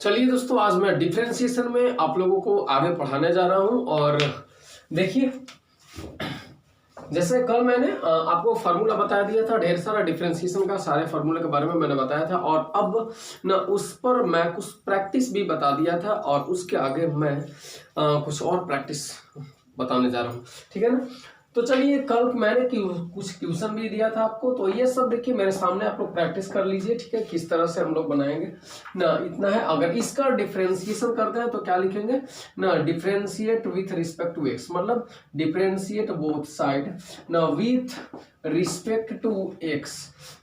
चलिए दोस्तों, आज मैं डिफरेंशिएशन में आप लोगों को आगे पढ़ाने जा रहा हूं। और देखिए, जैसे कल मैंने आपको फार्मूला बता दिया था, ढेर सारा डिफरेंशिएशन का, सारे फार्मूले के बारे में मैंने बताया था। और अब ना उस पर मैं कुछ प्रैक्टिस भी बता दिया था, और उसके आगे मैं कुछ और प्रैक्टिस बताने जा रहा हूँ। ठीक है ना। तो चलिए, कल मैंने कुछ ट्यूशन भी दिया था आपको, तो ये सब देखिए मेरे सामने आप लोग प्रैक्टिस कर लीजिए। ठीक है, किस तरह से हम लोग बनाएंगे ना। इतना है, अगर इसका डिफरेंशिएशन करते हैं तो क्या लिखेंगे ना, differentiate with respect to x, मतलब डिफरेंशिएट बोथ साइड ना विथ रिस्पेक्ट टू एक्स।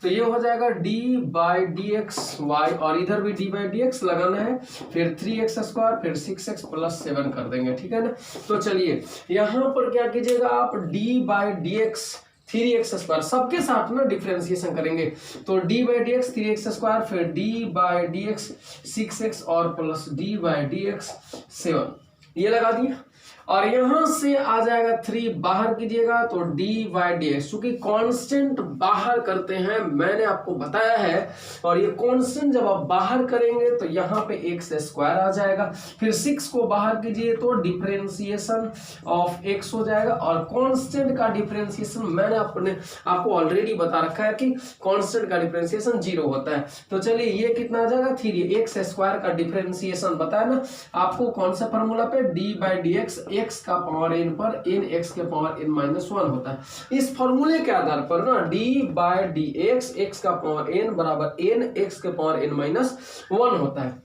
तो ये हो जाएगा d by d x y, और इधर भी डी बाई डी एक्स लगाना है, फिर 3x² फिर 6x + 7 कर देंगे। ठीक है ना। तो चलिए, यहां पर क्या कीजिएगा आप, D by d x 3x² सबके साथ में डिफरेंशिएशन करेंगे। तो d by d x 3x², फिर D by d x 6x और plus D by d x 7, ये लगा दिया। और यहां से आ जाएगा 3, बाहर कीजिएगा तो डी बाई डी एक्स, चूंकि कांस्टेंट बाहर करते हैं मैंने आपको बताया है। और ये कांस्टेंट जब आप बाहर करेंगे तो यहाँ पे x² आ जाएगा, फिर 6 को बाहर कीजिए तो डिफरेंशिएशन ऑफ x हो जाएगा। और कांस्टेंट का डिफरेंशिएशन मैंने आपको ऑलरेडी बता रखा है कि कांस्टेंट का डिफरेंशिएशन 0 होता है। तो चलिए, ये कितना आ जाएगा 3, x² का डिफरेंशिएशन बताया ना आपको कौन सा फॉर्मूला पे, D by d x x का पावर n पर n x के पावर n-1 होता है। इस फॉर्मूले के आधार पर ना d by d x x का पावर n बराबर n x के पावर n-1 होता है।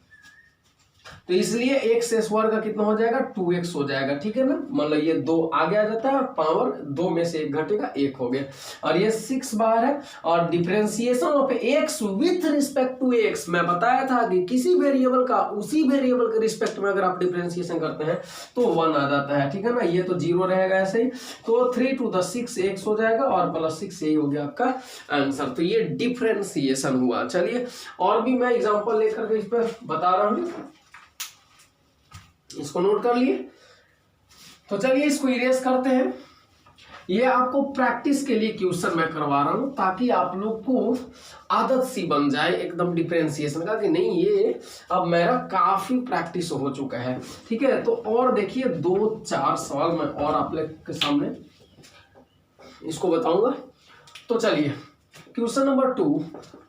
तो इसलिए x² का कितना हो जाएगा, 2x हो जाएगा। ठीक है ना, मतलब ये 2 आगे आ जाता है, पावर 2 में से 1 घटेगा, 1 हो गया। और ये 6 बाहर है। और differentiation of x with respect to x, मैं बताया था कि किसी वेरिएबल का उसी वेरिएबल के रिस्पेक्ट में अगर आप डिफरेंशिएशन करते हैं तो 1 आ जाता है। ठीक है ना, ये तो 0 रहेगा ऐसे ही। तो 3 to the 6 x हो जाएगा, और +6 यही हो गया आपका आंसर। तो ये डिफरेंशिएशन हुआ। चलिए, और भी मैं एग्जाम्पल लेकर के इस पर बता रहा हूँ, इसको नोट कर लिए। तो चलिए, इसको इरेज करते हैं। ये आपको प्रैक्टिस के लिए क्वेश्चन मैं करवा रहा हूं, ताकि आप लोग को आदत सी बन जाए एकदम डिफरेंशिएशन का, कि नहीं ये अब मेरा काफी प्रैक्टिस हो चुका है। ठीक है, तो और देखिए 2-4 सवाल मैं और आप लोग के सामने इसको बताऊंगा। तो चलिए, question number 2,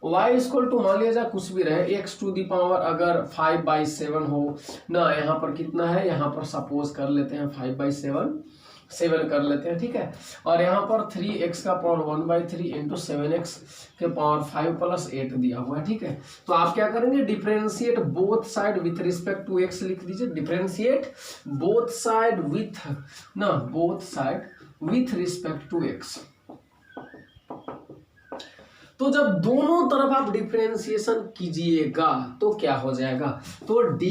y equal to, मान लिया जाए कुछ भी रहे, x टू दी पावर अगर 5/7 हो ना, यहाँ पर कितना है, यहाँ पर सपोज कर लेते हैं 5/7 कर लेते हैं। ठीक है, और यहाँ पर 3x का पावर 1/3 इंटू 7x के पावर 5 + 8 दिया हुआ है। ठीक है, तो आप क्या करेंगे, differentiate both side with respect to x लिख दीजिए। Differentiate both side with respect to x। तो जब दोनों तरफ आप डिफरेंशिएशन कीजिएगा तो क्या हो जाएगा, तो d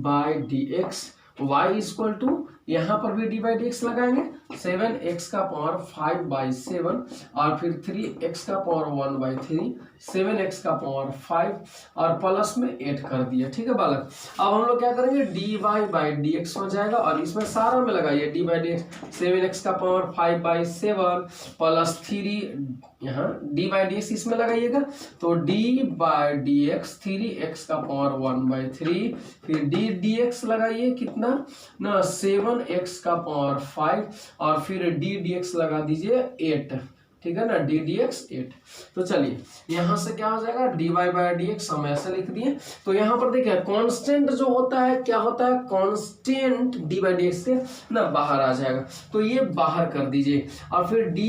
by d x y equal to, यहां पर भी d बाई डी एक्स लगाएंगे, 7x का पावर 5/7 और फिर 3x का पावर 1/3, 7x का पावर 5 और प्लस में 8 कर दिया। ठीक है बालक, अब हम लोग क्या करेंगे, dy बाई डी एक्स हो जाएगा, और इसमें सारा में लगाइए d by d x, 7x का पावर 5/7 प्लस 3, यहाँ d बाई डी एक्स इसमें लगाइएगा, तो d by d x 3x का पावर 1/3, फिर d डी एक्स लगाइए कितना ना, 7x का पावर 5 और फिर d dx लगा दीजिए 8। ठीक है ना, d dx 8। तो चलिए, यहां से क्या हो जाएगा, dy बाई डी एक्स हम ऐसे लिख दिए। तो यहां पर देखिए कांस्टेंट जो होता है, क्या होता है, constant d by d x से ना बाहर आ जाएगा, तो ये बाहर कर दीजिए। और फिर d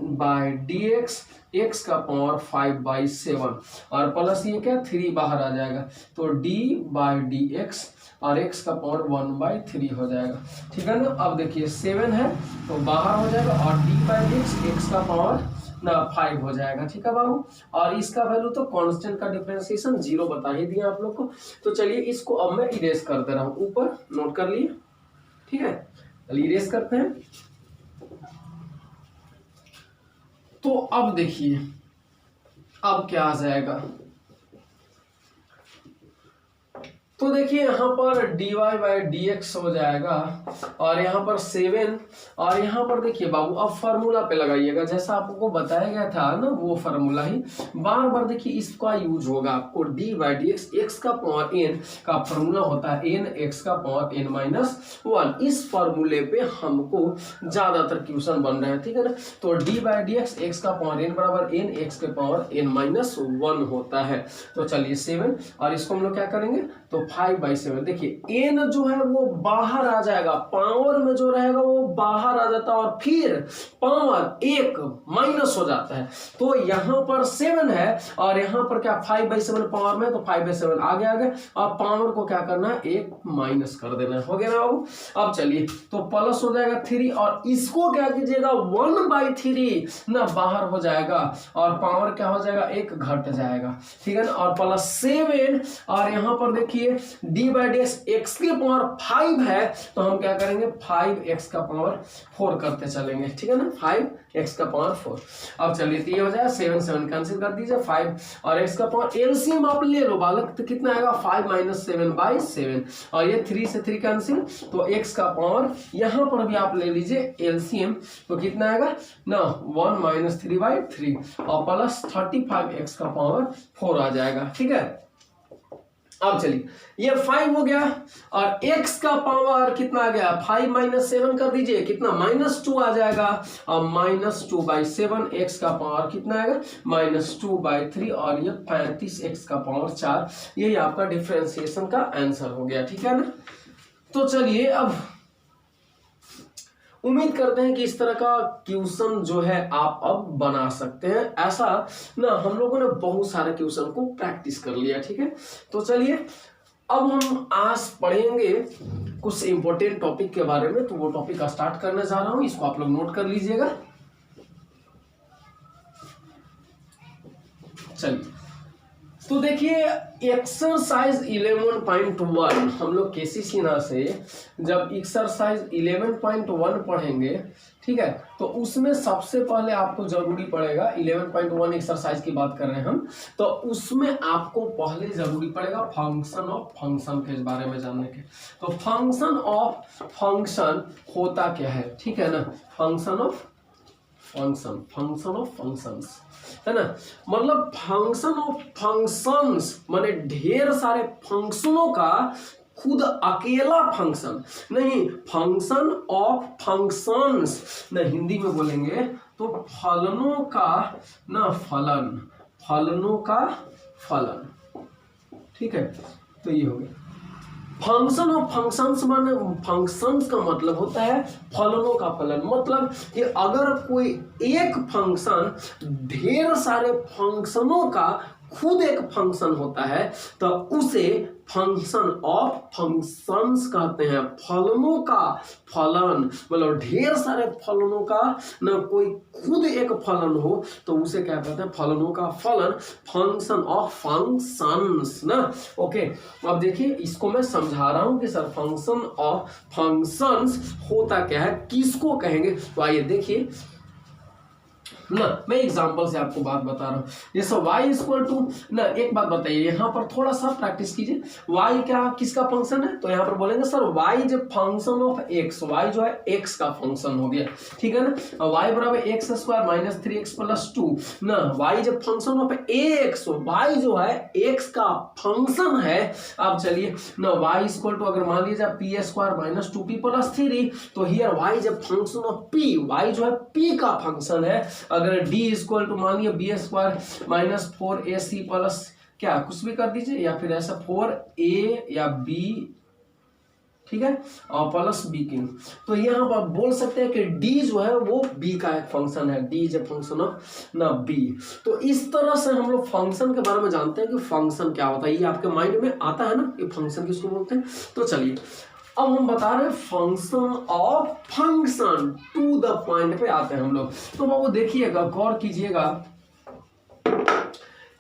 by d x x का पावर 5/7 और प्लस ये क्या, 3 बाहर आ जाएगा, तो d बाई डी एक्स और x का पावर 1/3 हो जाएगा। ठीक है ना, अब देखिए 7 है तो बाहर हो जाएगा, और d by d x x का पावर ना 5 हो जाएगा। ठीक है बाबू, और इसका वैल्यू तो कांस्टेंट का डिफरेंशिएशन 0 बता ही दिया आप लोग को। तो चलिए, इसको अब मैं इरेज कर दे रहा हूँ, ऊपर नोट कर लिए। ठीक है, चलिए इरेज करते हैं। तो अब देखिए, अब क्या आ जाएगा, तो देखिए यहाँ पर dy बाई डी एक्स हो जाएगा और यहाँ पर 7 और यहाँ पर देखिए बाबू अब फार्मूला पे लगाइएगा, जैसा आपको बताया गया था ना वो फार्मूला ही बार बार देखिए इसका यूज होगा आपको। D by d x, x का पावर n का फार्मूला होता है n एक्स का पावर n माइनस 1। इस फार्मूले पे हमको ज्यादातर क्वेश्चन बन रहे हैं, ठीक है ना। तो d by d x, x का पावर n बराबर n एक्स के पावर n माइनस 1 होता है। तो चलिए 7 और इसको हम लोग क्या करेंगे तो 5/7। देखिए n जो है वो बाहर आ जाएगा, पावर में जो रहेगा वो बाहर आ जाता है और फिर पावर 1 माइनस हो जाता है। तो यहाँ पर 7 है और यहाँ पर क्या 5/7 पावर में, तो 5/7 आगे आ गए और पावर को क्या करना है 1 माइनस कर देना है। हो गया ना बाबू। अब चलिए तो प्लस हो जाएगा 3 और इसको क्या कीजिएगा 1/3 ना बाहर हो जाएगा और पावर क्या हो जाएगा 1 घट जाएगा, ठीक है ना। और प्लस 7 और यहाँ पर देखिए D by d x, x की पावर 5 है तो हम क्या करेंगे 5x का पावर 4 करते चलेंगे, ठीक है ना। 5x का पावर 4। अब चलिए तो ये हो जाएगा 7 कैंसिल कर दीजिए 5 और x का पावर एलसीएम आप ले लो बालक, तो कितना आएगा 5 - 7/7 और ये 3 से 3 कैंसिल, तो x का पावर यहाँ पर भी आप ले लीजिए एलसीएम, तो कितना आएगा ना 1 - 3/3 और प्लस 35x का पावर 4 आ जाएगा, ठीक है। अब चलिए ये 5 हो गया और x का पावर कितना आ गया 5 - 7 कर दीजिए, कितना -2 आ जाएगा और -2/7 x का पावर कितना आएगा -2/3 और ये 35x का पावर 4। यही आपका डिफरेंशिएशन का आंसर हो गया, ठीक है ना। तो चलिए अब उम्मीद करते हैं कि इस तरह का क्वेश्चन जो है आप अब बना सकते हैं। ऐसा ना हम लोगों ने बहुत सारे क्वेश्चन को प्रैक्टिस कर लिया, ठीक है। तो चलिए अब हम आज पढ़ेंगे कुछ इंपॉर्टेंट टॉपिक के बारे में, तो वो टॉपिक स्टार्ट करने जा रहा हूं, इसको आप लोग नोट कर लीजिएगा। चलिए तो देखिए एक्सरसाइज 11.1 हम लोग केसीसी ना से जब एक्सरसाइज 11.1 पढ़ेंगे, ठीक है, तो उसमें सबसे पहले आपको जरूरी पड़ेगा 11.1 एक्सरसाइज की बात कर रहे हैं हम, तो उसमें आपको पहले जरूरी पड़ेगा फंक्शन ऑफ फंक्शन के बारे में जानने के। तो फंक्शन ऑफ फंक्शन होता क्या है, ठीक है ना। Function of function, function of functions है ना, मतलब फंक्शन ऑफ फंक्शंस माने ढेर सारे फंक्शनों का खुद अकेला फंक्शन नहीं, फंक्शन ऑफ फंक्शंस ना हिंदी में बोलेंगे तो फलनों का ना फलन, फलनों का फलन, ठीक है। तो ये हो गया फंक्शन ऑफ फंक्शंस, माने फंक्शंस का मतलब होता है फलनों का फलन। मतलब कि अगर कोई एक फंक्शन ढेर सारे फंक्शनों का खुद एक फंक्शन होता है तो उसे फंक्शन ऑफ फंक्शंस कहते हैं। फलनों का फलन मतलब ढेर सारे फलनों का ना कोई खुद एक फलन हो तो उसे क्या कहते हैं फलनों का फलन, फंक्शन ऑफ फंक्शंस ना। ओके अब देखिए इसको मैं समझा रहा हूं कि सर फंक्शन ऑफ फंक्शंस होता क्या है, किसको कहेंगे। तो आइए देखिए ना, मैं एग्जांपल से आपको बात बता रहा हूँ। जैसे y इक्वल टू ना, एक बात बताइए यहाँ पर थोड़ा सा प्रैक्टिस कीजिए। y क्या किसका फंक्शन है, तो यहाँ पर बोलेंगे सर y जो फंक्शन ऑफ x, y जो है x का फंक्शन हो गया, ठीक है ना। y बराबर x² - 3x + 2 ना, y जब फंक्शन ऑफ x, y जो है x का फंक्शन है। अब चलिए ना y इक्वल टू अगर मान लीजिए p² - 2p + 3, तो हियर y जब फंक्शन ऑफ p, y जो है p का फंक्शन है। अगर d इक्वल टू मान लिया b² - 4ac प्लस क्या कुछ भी कर दीजिए या फिर ऐसा 4a या b, ठीक है, और प्लस b क्यूब, तो यहाँ पर बोल सकते हैं कि d जो है वो b का एक फंक्शन है, d is a function of ना b। तो इस तरह से हम लोग फंक्शन के बारे में जानते हैं कि फंक्शन क्या होता है। ये आपके माइंड में आता है ना कि फंक्शन किसको बोलते हैं। तो चलिए अब हम बता रहे हैं function of function, to the point पे आते हैं हम लोग। तो वो देखिएगा, गौर कीजिएगा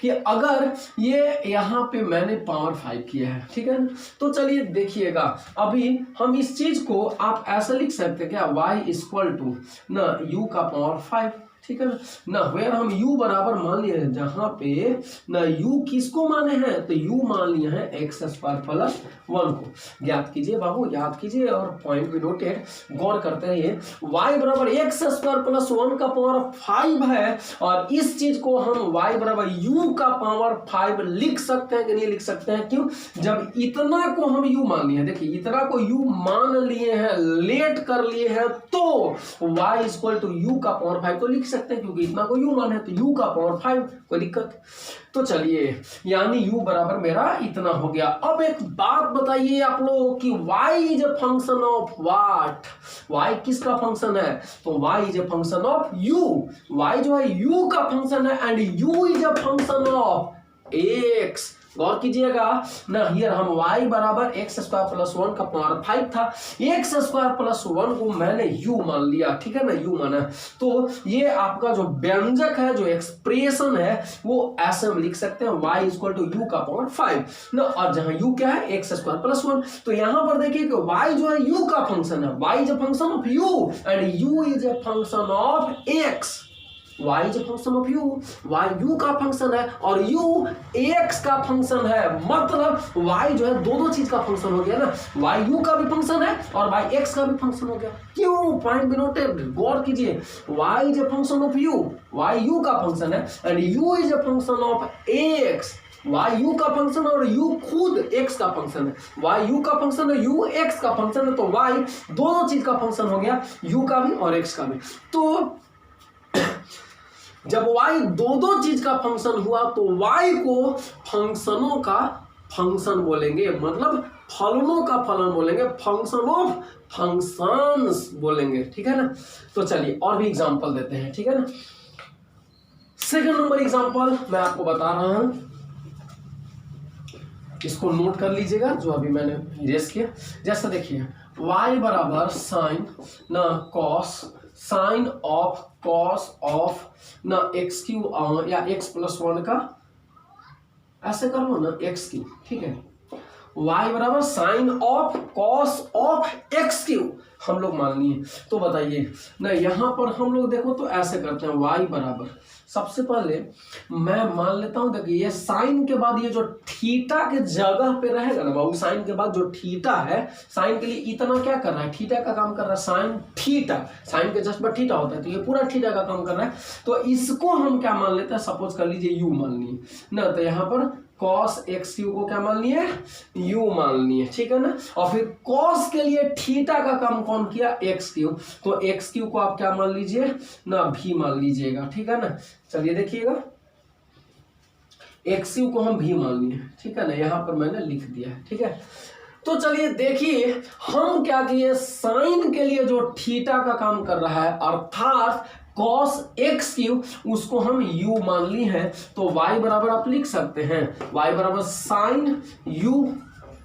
कि अगर ये यहाँ पे मैंने पावर 5 किया है, ठीक है, तो चलिए देखिएगा अभी हम इस चीज को आप ऐसा लिख सकते हैं क्या y इक्वल टू ना u का पावर 5, ठीक है ना। वेयर हम u बराबर मान लिए हैं, जहां पे ना u किसको माने हैं, तो u मान लिए हैं एक्स स्क्वायर प्लस 1 को। ज्ञात कीजिए बाबू, याद कीजिए और पॉइंट भी नोटेड, गौर करते रहिए। y बराबर एक्स स्क्वायर प्लस 1 का पावर 5 है, और इस चीज को हम y बराबर u का पावर 5 लिख सकते हैं कि नहीं लिख सकते हैं? क्यों? जब इतना को हम u मान लिए, देखिए इतना को u मान लिए हैं, लेट कर लिए हैं, तो y इक्वल टू u का पावर 5 तो लिख सकते हैं, क्योंकि इतना को u मान है तो u का पावर 5, कोई दिक्कत? तो चलिए, यानी u बराबर मेरा इतना हो गया। अब एक बात बताइए आप लोग कि y is a function of what? y किसका फंक्शन है? तो y is a function of u। y जो है u का फंक्शन है, and u is a function of x। गौर कीजिएगा ना, हियर हम y बराबर एक्स स्क्वायर प्लस 1 का पावर 5 था, एक्स स्क्वायर प्लस 1 को मैंने u मान लिया, ठीक है ना, u माना। तो ये आपका जो व्यंजक है, जो एक्सप्रेशन है, वो ऐसे हम लिख सकते हैं y इक्वल टू u का पावर 5 ना, और जहां u क्या है, एक्स स्क्वायर प्लस 1। तो यहां पर देखिए कि y जो है u का फंक्शन है, y is a function of u and u is a function of x। y is a function of u, y u का फंक्शन है और u x का फंक्शन है, मतलब y जो है दो चीज का फंक्शन हो गया ना, y u का भी फंक्शन है और y x का भी फंक्शन हो गया। क्यों? पॉइंट भी नोटेड, गौर कीजिए। y is a function of u, y u का फंक्शन है, and u is a function of x। y u का फंक्शन और u खुद x का फंक्शन है, y u का फंक्शन है, u x का फंक्शन है, तो y दोनों चीज का फंक्शन हो गया, u का भी और x का भी। तो जब y दो चीज का फंक्शन हुआ तो y को फंक्शनों का फंक्शन बोलेंगे, मतलब फलनों का फलन बोलेंगे, फंक्शन ऑफ फंक्शंस बोलेंगे, ठीक है ना। तो चलिए और भी एग्जांपल देते हैं, ठीक है ना। सेकंड नंबर एग्जांपल मैं आपको बता रहा हूं, इसको नोट कर लीजिएगा जो अभी मैंने इरेज किया। जैसा देखिए y बराबर साइन ना cos, sine of cos of ना एक्स क्यू या एक्स प्लस 1 का, ऐसे कर लो ना एक्स क्यू, ठीक है। y बराबर sine of cos of x cube हम लोग मान लिए। तो बताइए ना, यहां पर हम लोग देखो तो ऐसे करते हैं, y बराबर सबसे पहले मैं मान लेता हूं, देखिए ये साइन के बाद ये जो थीटा के जगह पे रहेगा ना बाबू, साइन के बाद जो थीटा है, साइन के लिए इतना क्या कर रहा है, थीटा का काम कर रहा है, साइन थीटा, साइन के जस्ट पर थीटा होता है, तो ये पूरा थीटा का काम कर रहा है। तो इसको हम क्या मान लेते हैं, सपोज कर लीजिए u मान लिए ना, तो यहाँ पर cos एक्स क्यू को क्या मान लिए, u मान लिए, ठीक है ना। और फिर cos के लिए थीटा का काम कौन किया, एक्स क्यू, तो एक्स क्यू को आप क्या मान लीजिए ना, v मान लीजिएगा, ठीक है ना। चलिए देखिएगा, एक्स क्यू को हम v मान लिए, ठीक है ना, यहां पर मैंने लिख दिया है, ठीक है। तो चलिए देखिए हम क्या किए, साइन के लिए जो थीटा का काम कर रहा है अर्थात cos एक्स क्यू, उसको हम u मान ली है, तो y बराबर आप लिख सकते हैं, y बराबर साइन u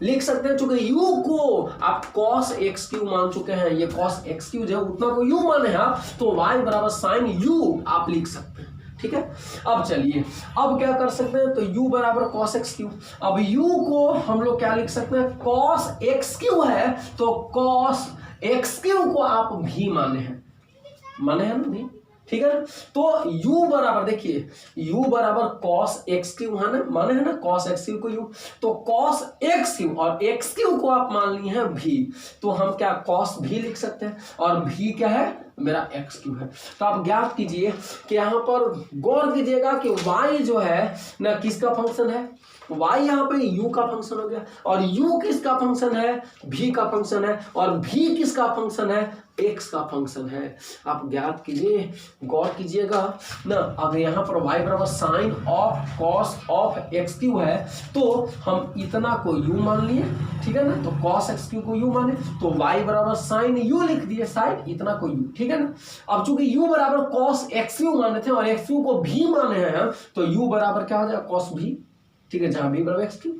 लिख सकते हैं, चूंकि u को आप cos एक्स क्यू मान चुके हैं, ये cos एक्स क्यू जो उतना को u माने हैं आप, तो y बराबर साइन u आप लिख सकते हैं, ठीक है। अब चलिए अब क्या कर सकते हैं, तो u बराबर cos एक्स क्यू, अब u को हम लोग क्या लिख सकते हैं, cos एक्स क्यू है, तो cos एक्स क्यू को आप v माने हैं ना भी, ठीक है ना। तो u बराबर देखिए, u बराबर cos एक्स क्यू है ना, माने है ना, cos एक्स क्यू को u, तो cos एक्स क्यू और एक्स क्यू को आप मान लिए हैं v, तो हम क्या cos v लिख सकते हैं, और v क्या है मेरा एक्स क्यू है। तो आप ज्ञात कीजिए कि यहाँ पर गौर कीजिएगा कि y जो है ना किसका फंक्शन है, y यहाँ पे u का फंक्शन हो गया, और u किसका फंक्शन है, v का फंक्शन है, और v किसका फंक्शन है, x का फंक्शन है। आप ज्ञात कीजिए, गौर कीजिएगा ना। अब यहाँ पर y बराबर sine of cos of x cube है, तो हम इतना को u मान लिए, ठीक है ना, तो cos एक्स क्यू को u माने, तो y बराबर साइन u लिख दिए, साइन इतना को u, ठीक है ना। अब चूंकि u बराबर cos एक्स क्यू माने थे और एक्स क्यू को v माने हैं, तो u बराबर क्या हो जाएगा, cos v, ठीक है, जहां v बराबर एक्स क्यू,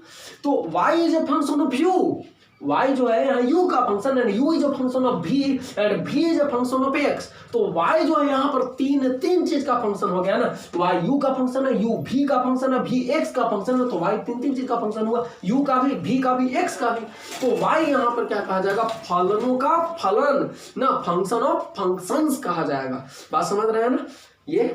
तो y is a function of u, y जो है यहाँ u का फंक्शन है, u is a function of v and v is a function of x, तो y जो है यहाँ पर तीन चीज का फंक्शन हो गया ना, y u का फंक्शन है, u v का फंक्शन है, v x का फंक्शन है, तो y तीन चीज का फंक्शन हुआ, u का भी, v का भी, x का भी, तो y यहाँ पर क्या कहा जाएगा, फलनों का फलन ना, फंक्शन ऑफ फंक्शंस कहा जाएगा। बात समझ रहे हैं ना। ये,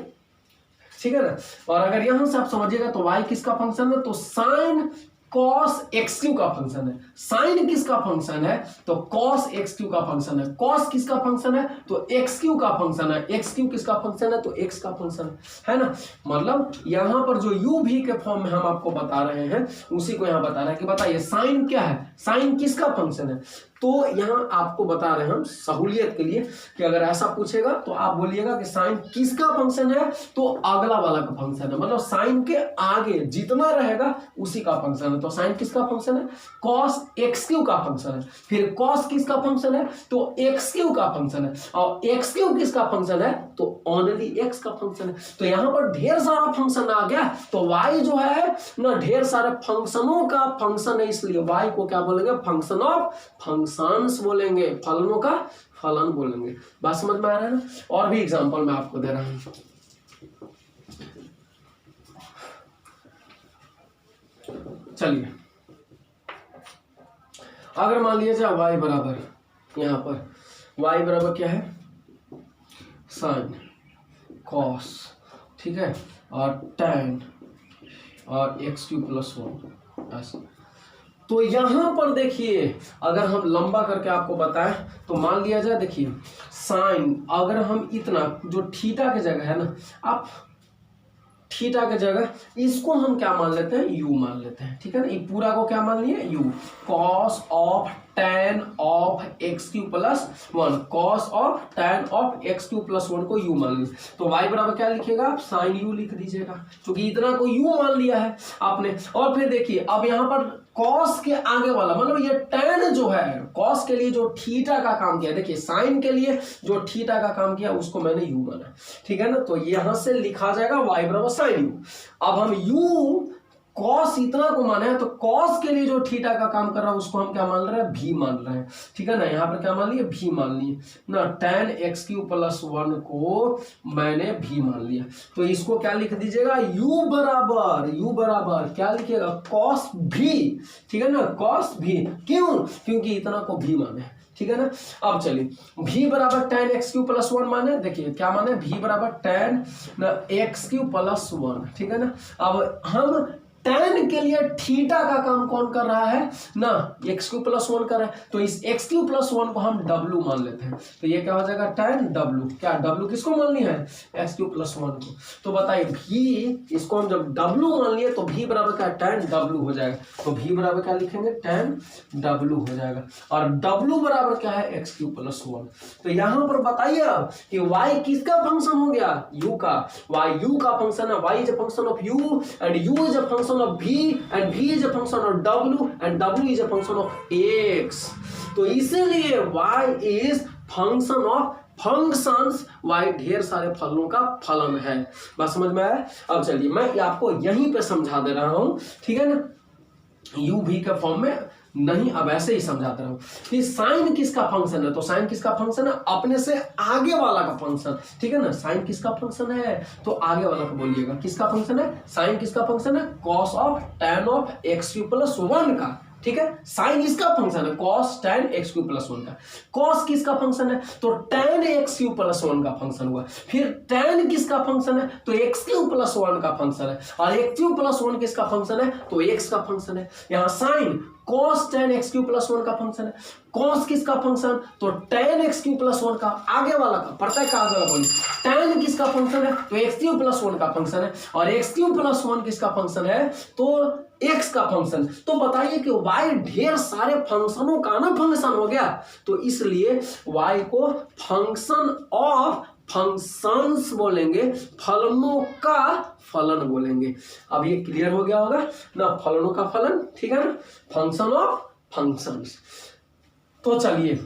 ठीक है ना। और अगर यहां से आप समझिएगा तो y किसका फंक्शन है, तो साइन cos x³ का फंक्शन है। साइन किसका फंक्शन है, तो cos x³ का फंक्शन है। cos किसका फंक्शन है, तो x³ का फंक्शन है। x³ किसका फंक्शन है, तो x का फंक्शन है ना। मतलब यहां पर जो u v के फॉर्म में हम आपको बता रहे हैं उसी को यहां बता रहे हैं कि बताइए साइन क्या है, साइन किसका फंक्शन है। तो यहां आपको बता रहे हैं हम सहूलियत के लिए कि अगर ऐसा पूछेगा तो आप बोलिएगा कि साइन किसका फंक्शन है, तो अगला वाला का फंक्शन है। मतलब साइन के आगे जितना रहेगा उसी का फंक्शन है। तो साइन किसका फंक्शन है, cos x³ का फंक्शन है। फिर cos किसका फंक्शन है, तो x³ का फंक्शन है। और x³ किसका फंक्शन है, तो ओनली x का फंक्शन है। तो यहां पर ढेर सारा फंक्शन आ गया। तो y जो है ना ढेर सारे फंक्शनों का फंक्शन है, इसलिए y को क्या बोलेंगे, फंक्शन ऑफ फंक्शंस बोलेंगे, फलनों का फलन बोलेंगे। बात समझ में आ रहा है ना। और भी एग्जांपल मैं आपको दे रहा हूं। चलिए अगर मान लिया जाए y बराबर, यहां पर y बराबर क्या है, साइन कॉस, ठीक है, और tan और x³ + 1 ऐसा। तो यहां पर देखिए अगर हम लंबा करके आपको बताएं तो मान लिया जाए, देखिए साइन अगर हम इतना जो थीटा की जगह है ना, आप थीटा की जगह इसको हम क्या मान लेते हैं, u मान लेते हैं, ठीक है ना। ये पूरा को क्या मान लिए, u, cos of tan of x³ + 1, cos of tan of x³ + 1 को u मान लीजिए। तो y बराबर क्या लिखिएगा, आप साइन u लिख दीजिएगा, क्योंकि इतना को u मान लिया है आपने। और फिर देखिए अब यहां पर cos के आगे वाला मतलब ये tan जो है, cos के लिए जो थीटा का काम किया, देखिए साइन के लिए जो थीटा का काम किया उसको मैंने u माना, ठीक है ना। तो यहां से लिखा जाएगा y बराबर साइन u। अब हम u cos इतना को माने हैं, तो cos के लिए जो थीटा का काम कर रहा है उसको हम क्या मान रहे हैं, v मान रहे हैं, ठीक है ना। यहाँ पर क्या मान लिए, v मान लिए ना। tan x³ + 1 को मैंने v मान लिया, तो इसको क्या लिख दीजिएगा, u बराबर क्या लिखिएगा, cos v, ठीक है ना, cos v। क्यों, क्योंकि इतना को v माने, ठीक है ना। अब चलिए v बराबर tan x³ + 1 माने, देखिए क्या माने, v बराबर tan x³ + 1, ठीक है ना। अब हम tan के लिए थीटा का काम कौन कर रहा है ना, x³ + 1 कर रहा है, तो इस x³ + 1 को हम w मान लेते हैं। तो ये क्या हो जाएगा, tan w, क्या w किसको मान लिया है, x³ + 1 को। तो बताइए v, इसको हम जब w मान लिए तो v बराबर क्या, tan w हो जाएगा। तो v बराबर क्या लिखेंगे, tan w हो जाएगा। और w बराबर क्या है, x³ + 1। तो यहां पर बताइए अब कि y किसका फंक्शन हो गया, u का। y u का फंक्शन है, y is a function of u and u is a function of v and v is a function of w and w is a function of x। तो इसीलिए y is function of functions, y ढेर सारे फलों का फलन है। बात समझ में आया। अब चलिए मैं आपको यहीं पे समझा दे रहा हूं, ठीक है ना, u v के फॉर्म में नहीं, अब ऐसे ही समझाता रहूं कि साइन किसका फंक्शन है, तो साइन किसका फंक्शन है, अपने से आगे वाला का फंक्शन, ठीक है ना। साइन किसका फंक्शन है, तो आगे वाला को बोलिएगा किसका फंक्शन है, साइन किसका फंक्शन है, cos of tan of x³ + 1 का, ठीक है। साइन इसका फंक्शन है cos tan x³ + 1 का। cos किसका फंक्शन है, तो tan x³ + 1 का फंक्शन हुआ। फिर tan किसका फंक्शन है, तो x³ + 1 का फंक्शन है। और x³ + 1 किसका फंक्शन है, तो x का फंक्शन है। यहां साइन cos tan x³ + 1 का फंक्शन है। cos किसका फंक्शन, तो tan x³ + 1 का आगे वाला का, प्रत्येक का आगे वाला बोलिए। tan किसका फंक्शन है, तो x³ + 1 का फंक्शन है। और x³ + 1 किसका फंक्शन है, तो x का फंक्शन। तो बताइए कि y ढेर सारे फंक्शनों का ना फंक्शन हो गया, तो इसलिए y को फंक्शन ऑफ फंक्शंस बोलेंगे, फलनों का फलन बोलेंगे। अब ये क्लियर हो गया होगा ना, फलनों का फलन, ठीक है ना, फंक्शन ऑफ फंक्शंस। तो चलिए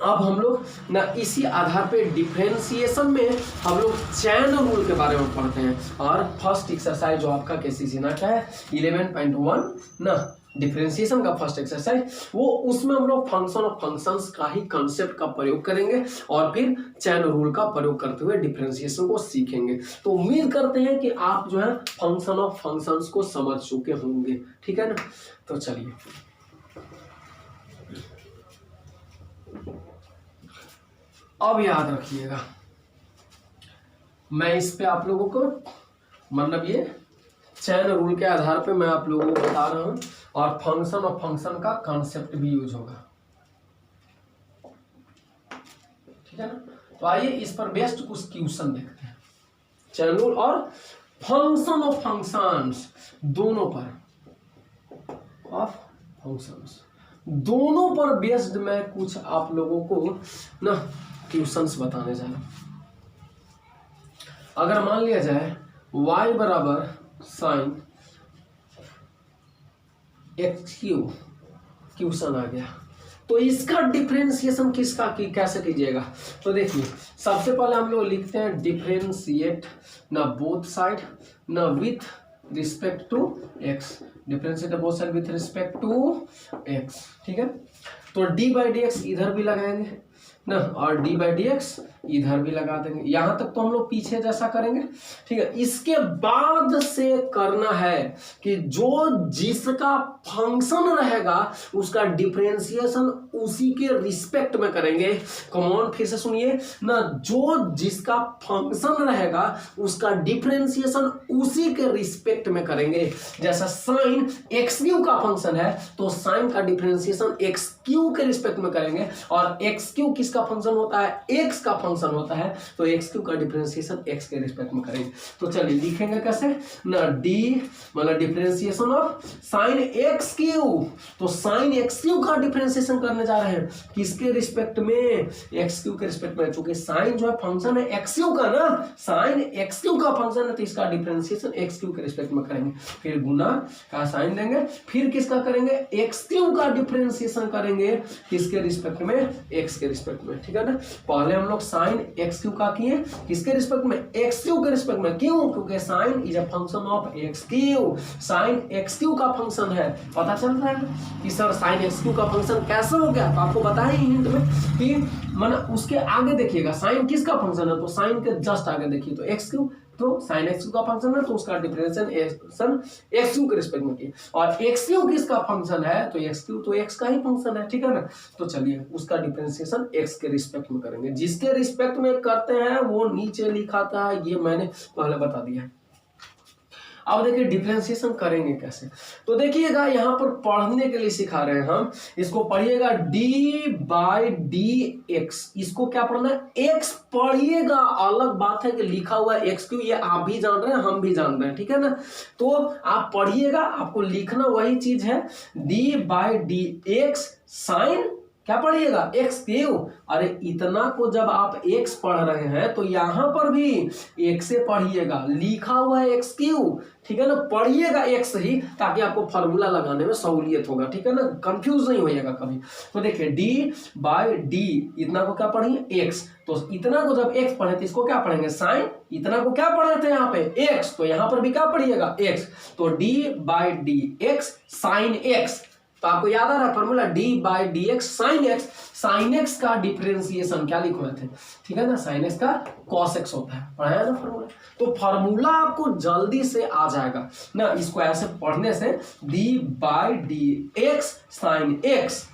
अब हम लोग ना इसी आधार पे डिफरेंशिएशन में हम लोग चैन रूल के बारे में पढ़ते हैं। और फर्स्ट एक्सरसाइज जो आपका केसीसी ना क्या है 11.1 ना, डिफरेंशिएशन का फर्स्ट एक्सरसाइज, वो उसमें हम लोग फंक्शन ऑफ फंक्शंस का ही कंसेप्ट का प्रयोग करेंगे और फिर चैन रूल का प्रयोग करते हुए डिफरेंशिएशन को सीखेंगे। तो उम्मीद करते हैं कि आप जो है फंक्शन ऑफ फंक्शंस को समझ चुके होंगे, ठीक है ना। तो चलिए अब याद रखिएगा मैं इस पे आप लोगों को मतलब ये चैन रूल के आधार पे मैं आप लोगों को बता रहा हूं, और फंक्शन का कॉन्सेप्ट भी यूज होगा, ठीक है ना। तो आइए इस पर बेस्ड कुछ क्वेश्चन देखते हैं, चैन रूल और फंक्शन ऑफ फंक्शंस दोनों पर, ऑफ फंक्शंस दोनों पर बेस्ड मैं कुछ आप लोगों को ना क्वेश्चंस बताने जा रहा हूं। अगर मान लिया जाए y बराबर साइन एक्स क्यू क्वेश्चन आ गया, तो इसका डिफरेंशिएशन किसका कैसे कीजिएगा। तो देखिए सबसे पहले हम लोग लिखते हैं डिफरेंशिएट ना बोथ साइड ना with respect to x, differentiate both side with respect to x, ठीक है। तो डी बाई डी एक्स इधर भी लगाएंगे ना, और डी बाई डी एक्स इधर भी लगा देंगे, यहां तक तो हम लोग पीछे जैसा करेंगे, ठीक है। इसके बाद से करना है कि जो जिसका फंक्शन रहेगा उसका डिफरेंशिएशन उसी के रिस्पेक्ट में करेंगे। कमॉन फिर से सुनिए ना, जो जिसका फंक्शन रहेगा उसका डिफरेंशिएशन उसी के रिस्पेक्ट में करेंगे। जैसा साइन एक्स क्यू का फंक्शन है तो साइन का डिफरेंशिएशन एक्स क्यू के रिस्पेक्ट में करेंगे, और एक्स क्यू किसका फंक्शन होता है, एक्स का फंक्शन होता है, तो एक्स क्यू का डिफरेंशिएशन एक्स के रिस्पेक्ट में करेंगे। तो चलिए लिखेंगे कैसे ना, डी मतलब differentiation of sine x q, तो साइन एक्स क्यू का डिफरेंशिएशन करने जा रहे हैं किसके रिस्पेक्ट में, एक्स क्यू के रिस्पेक्ट में। चूंकि साइन जो है फंक्शन है एक्स क्यू का ना, साइन एक्स क्यू का फंक्शन है तो इसका डिफरेंशिएशन एक्स क्यू के रिस्पेक्ट में करेंगे, फिर गुना का साइन देंगे, फिर किसका करेंगे, एक्स क्यू का डिफरेंशिएशन करेंगे किसके रिस्पेक्ट में, एक्स के रिस्पेक्ट में, ठीक है ना। पहले हम लोग साइन एक्स क्यू का किए किसके रिस्पेक्ट में, एक्स क्यू के रिस्पेक्ट में, क्यों, क्योंकि sine is a function of x cube, sine x cube का फंक्शन है। पता चल रहा है कि सर साइन एक्स क्यू का फंक्शन कैसे हो गया, तो आपको बताया ही हिंट में कि माना उसके आगे देखिएगा साइन किसका फंक्शन है, तो साइन के जस्ट आगे देखिए तो एक्स क्यू, तो साइन एक्स क्यू का फंक्शन है तो उसका डिफरेंशिएशन एक्स क्यू के रिस्पेक्ट में किया, और एक्स क्यू किसका फंक्शन है, तो एक्स क्यू तो एक्स का ही फंक्शन है, ठीक है ना। तो चलिए उसका डिफरेंशिएशन एक्स के रिस्पेक्ट में करेंगे, जिसके रिस्पेक्ट में करते हैं वो नीचे लिखा था, ये मैंने पहले बता दिया है। अब देखिए डिफरेंशिएशन करेंगे कैसे, तो देखिएगा यहाँ पर पढ़ने के लिए सिखा रहे हैं हम, इसको पढ़िएगा डी बाई डी एक्स, इसको क्या पढ़ना है, एक्स पढ़िएगा, अलग बात है कि लिखा हुआ है एक्स क्यू, ये आप भी जान रहे हैं हम भी जान रहे हैं, ठीक है ना। तो आप पढ़िएगा, आपको लिखना वही चीज है, d by d x sine क्या पढ़िएगा, एक्स क्यू। अरे इतना को जब आप एक्स पढ़ रहे हैं तो यहां पर भी एक्स से पढ़िएगा, लिखा हुआ है एक्स क्यू, ठीक है ना, पढ़िएगा एक्स ही, ताकि आपको फॉर्मूला लगाने में सहूलियत होगा, ठीक है ना, कंफ्यूज नहीं होइएगा कभी। तो देखिए डी बाई डी, इतना को क्या पढ़ेंगे, एक्स, तो इतना को जब एक्स पढ़े तो इसको क्या पढ़ेंगे, साइन, इतना को क्या पढ़े थे यहाँ पे एक्स, तो यहाँ पर भी क्या पढ़िएगा एक्स, तो d by d x sine x, तो आपको याद आ रहा है formula D by d x sine x, sine x का डिफरेंशिएशन क्या लिख रहे थे, ठीक है ना, साइन एक्स का कॉस एक्स होता है, पढ़ाया ना फॉर्मूला। तो फॉर्मूला आपको जल्दी से आ जाएगा ना, इसको ऐसे पढ़ने से D by d x sine x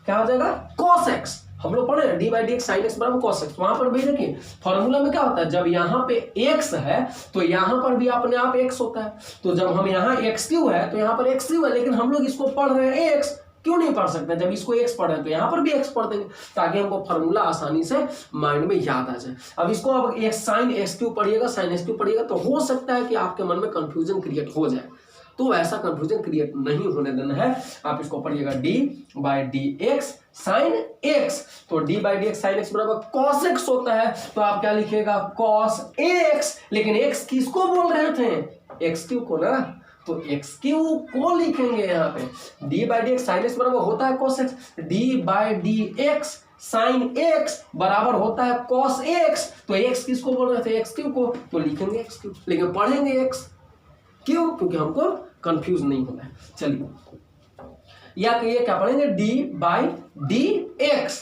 क्या हो जाएगा, कॉस एक्स। हम लोग पढ़े D by d x sine x बराबर कॉस एक्स, वहां पर भी देखिए फॉर्मूला में क्या होता है, जब यहाँ पे एक्स है तो यहाँ पर भी अपने आप एक्स होता है, तो जब हम यहाँ एक्स क्यू है तो यहाँ पर एक्स क्यू है, लेकिन हम लोग इसको पढ़ रहे हैं एक्स, क्यों नहीं पढ़ सकते, जब इसको एक्स पढ़ रहे हैं तो यहाँ पर भी एक्स पढ़ देंगे, ताकि हमको फॉर्मूला आसानी से माइंड में याद आ जाए। अब इसको अब एक साइन एक्स क्यू पढ़िएगा, साइन एक्स क्यू पढ़िएगा, तो हो सकता है कि आपके मन में कंफ्यूजन क्रिएट हो जाए, तो ऐसा कंफ्यूजन क्रिएट नहीं होने देना है। आप इसको पढ़िएगा d by d x sine x, तो d by d x sine x बराबर कॉस एक्स होता है, तो आप क्या लिखिएगा, कॉस एक्स, लेकिन एक्स किसको बोल रहे थे, एक्स क्यू को ना, तो एक्स क्यू को लिखेंगे यहाँ पे, D by d x sine x बराबर होता है cos x, D by d x sine x बराबर होता है कॉस एक्स, तो एक्स किसको बोल रहे थे, एक्स क्यू को, तो लिखेंगे एक्स क्यू, लेकिन पढ़ेंगे एक्स, क्यों, क्योंकि हमको कंफ्यूज नहीं होना है। चलिए या कि ये क्या पढ़ेंगे, D by d x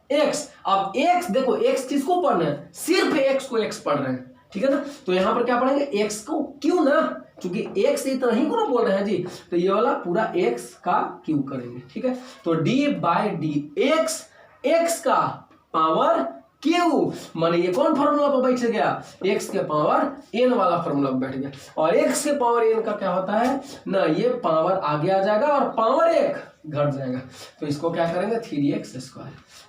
x, अब एक्स देखो एक्स किसको पढ़ना है, सिर्फ एक्स को एक्स पढ़ रहे हैं, ठीक है ना, तो यहां पर क्या पढ़ेंगे, एक्स को क्यों ना, क्योंकि एक्स इतना ही को ना बोल रहे हैं जी, तो ये वाला पूरा एक्स का क्यू करेंगे, ठीक है। तो d by d x, x का पावर क्यों? माने ये कौन फॉर्मूला पर बैठ गया? x के पावर n वाला फॉर्मूला बैठ गया। और x के पावर n का क्या होता है ना, ये पावर आगे आ जाएगा और पावर 1 घट जाएगा, तो इसको क्या करेंगे 3x²।